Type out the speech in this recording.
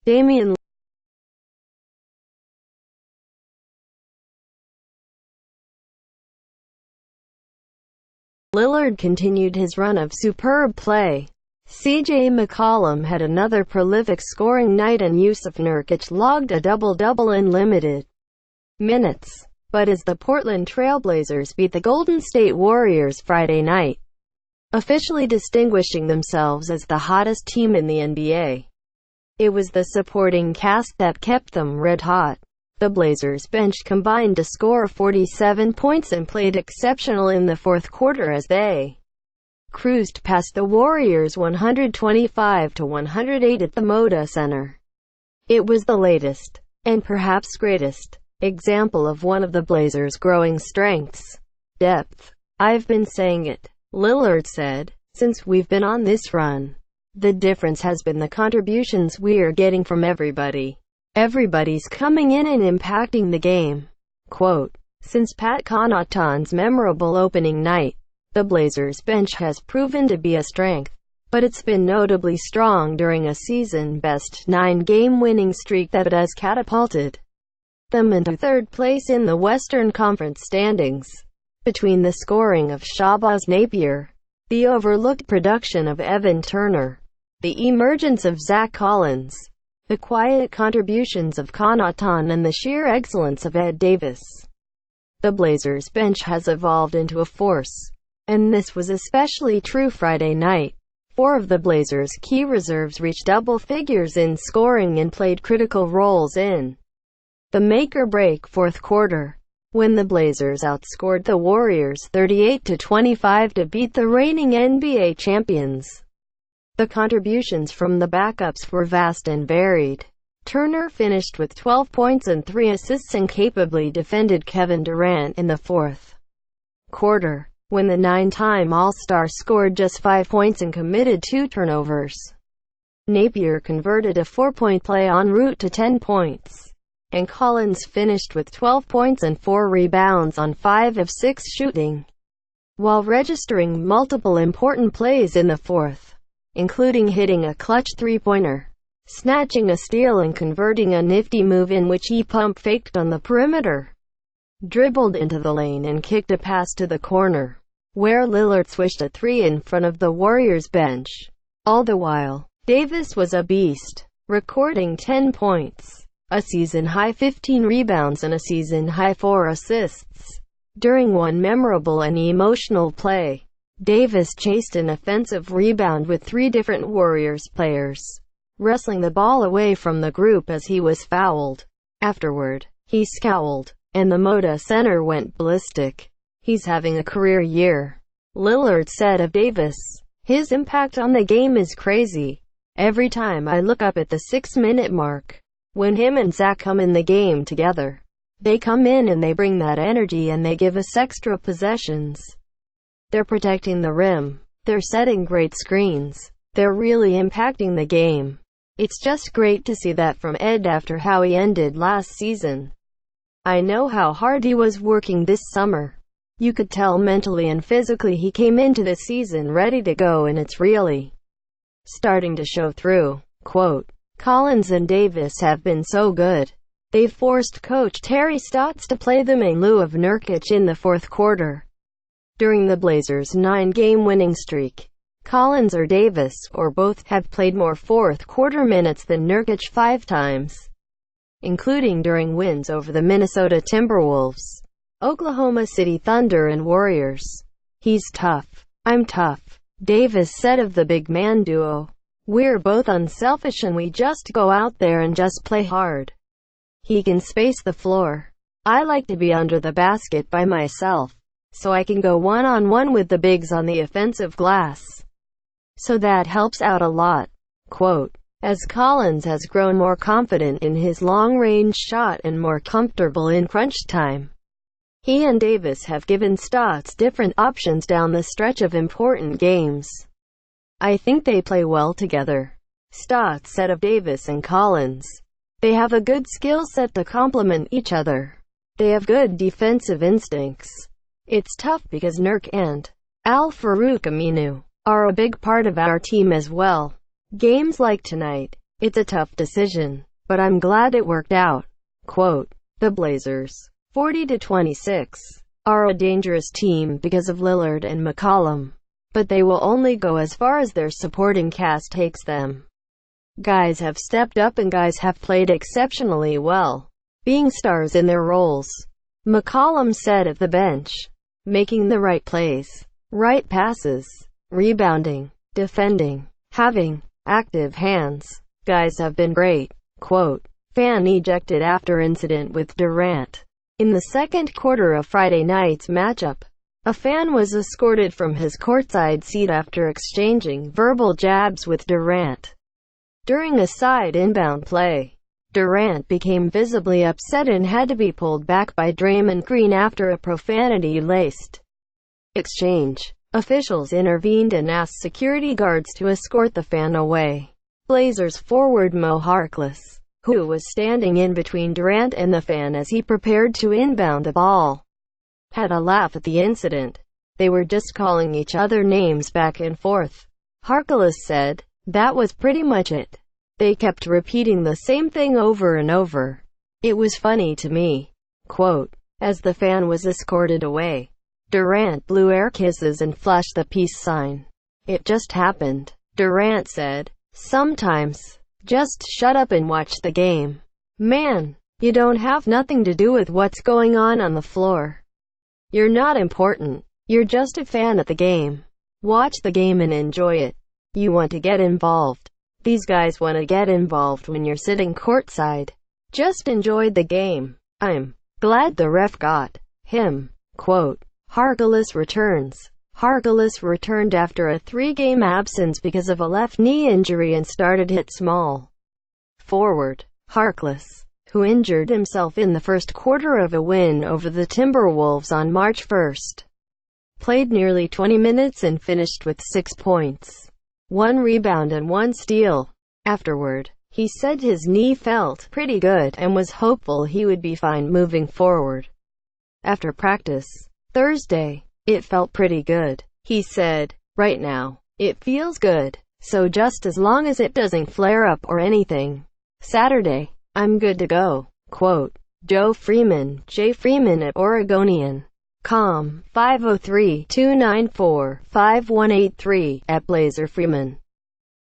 Damian Lillard continued his run of superb play. CJ McCollum had another prolific scoring night and Yusuf Nurkic logged a double-double in limited minutes. But as the Portland Trail Blazers beat the Golden State Warriors Friday night, officially distinguishing themselves as the hottest team in the NBA, it was the supporting cast that kept them red-hot. The Blazers bench combined to score 47 points and played exceptional in the fourth quarter as they cruised past the Warriors 125-108 at the Moda Center. It was the latest, and perhaps greatest, example of one of the Blazers' growing strengths: depth. "I've been saying it," Lillard said, "since we've been on this run. The difference has been the contributions we're getting from everybody. Everybody's coming in and impacting the game." Quote, "Since Pat Connaughton's memorable opening night, the Blazers bench has proven to be a strength, but it's been notably strong during a season-best 9-game winning streak that has catapulted them into third place in the Western Conference standings. Between the scoring of Shabazz Napier, the overlooked production of Evan Turner, the emergence of Zach Collins, the quiet contributions of Connaughton, and the sheer excellence of Ed Davis, the Blazers bench has evolved into a force. And this was especially true Friday night. 4 of the Blazers' key reserves reached double figures in scoring and played critical roles in the make-or-break fourth quarter, when the Blazers outscored the Warriors 38-25 to beat the reigning NBA champions. The contributions from the backups were vast and varied. Turner finished with 12 points and 3 assists and capably defended Kevin Durant in the fourth quarter, when the 9-time All-Star scored just 5 points and committed 2 turnovers. Napier converted a 4-point play en route to 10 points, and Collins finished with 12 points and 4 rebounds on 5 of 6 shooting, while registering multiple important plays in the fourth, including hitting a clutch three-pointer, snatching a steal, and converting a nifty move in which he pump-faked on the perimeter, dribbled into the lane, and kicked a pass to the corner, where Lillard swished a 3 in front of the Warriors bench. All the while, Davis was a beast, recording 10 points, a season-high 15 rebounds, and a season-high 4 assists. During one memorable and emotional play, Davis chased an offensive rebound with 3 different Warriors players, wrestling the ball away from the group as he was fouled. Afterward, he scowled, and the Moda Center went ballistic. "He's having a career year," Lillard said of Davis. "His impact on the game is crazy. Every time I look up at the 6-minute mark, when him and Zach come in the game together, they come in and they bring that energy and they give us extra possessions. They're protecting the rim. They're setting great screens. They're really impacting the game. It's just great to see that from Ed after how he ended last season. I know how hard he was working this summer. You could tell mentally and physically he came into the season ready to go, and it's really starting to show through." Quote, "Collins and Davis have been so good. They've forced coach Terry Stotts to play them in lieu of Nurkic in the fourth quarter. During the Blazers' 9-game winning streak, Collins or Davis, or both, have played more fourth-quarter minutes than Nurkic 5 times, including during wins over the Minnesota Timberwolves, Oklahoma City Thunder, and Warriors. He's tough. I'm tough," Davis said of the big man duo. "We're both unselfish and we just go out there and just play hard. He can space the floor. I like to be under the basket by myself, so I can go one-on-one with the bigs on the offensive glass. So that helps out a lot." Quote, "As Collins has grown more confident in his long-range shot and more comfortable in crunch time, he and Davis have given Stotts different options down the stretch of important games. I think they play well together," Stotts said of Davis and Collins. "They have a good skill set to complement each other. They have good defensive instincts. It's tough because Nurk and Al-Farouq Aminu are a big part of our team as well. Games like tonight, it's a tough decision, but I'm glad it worked out." Quote, "The Blazers, 40-26, are a dangerous team because of Lillard and McCollum, but they will only go as far as their supporting cast takes them. Guys have stepped up and guys have played exceptionally well, being stars in their roles," McCollum said of the bench. "Making the right plays, right passes, rebounding, defending, having active hands. Guys have been great." Quote, "Fan ejected after incident with Durant." In the second quarter of Friday night's matchup, a fan was escorted from his courtside seat after exchanging verbal jabs with Durant. During a side inbound play, Durant became visibly upset and had to be pulled back by Draymond Green after a profanity-laced exchange. Officials intervened and asked security guards to escort the fan away. Blazers forward Mo Harkless, who was standing in between Durant and the fan as he prepared to inbound the ball, had a laugh at the incident. "They were just calling each other names back and forth," Harkless said. "That was pretty much it. They kept repeating the same thing over and over. It was funny to me." Quote, as the fan was escorted away, Durant blew air kisses and flashed the peace sign. "It just happened," Durant said. "Sometimes, just shut up and watch the game. Man, you don't have nothing to do with what's going on the floor. You're not important. You're just a fan at the game. Watch the game and enjoy it. You want to get involved. These guys want to get involved when you're sitting courtside. Just enjoy the game. I'm glad the ref got him." Quote, Harkless returns. Harkless returned after a 3-game absence because of a left knee injury and started hit small forward. Harkless, who injured himself in the first quarter of a win over the Timberwolves on March 1, played nearly 20 minutes and finished with 6 points, 1 rebound and 1 steal. Afterward, he said his knee felt pretty good and was hopeful he would be fine moving forward. After practice Thursday, "It felt pretty good," he said. "Right now, it feels good, so just as long as it doesn't flare up or anything. Saturday, I'm good to go." Quote, Joe Freeman, Jay Freeman at Oregonian.com, 503-294-5183, at Blazer Freeman.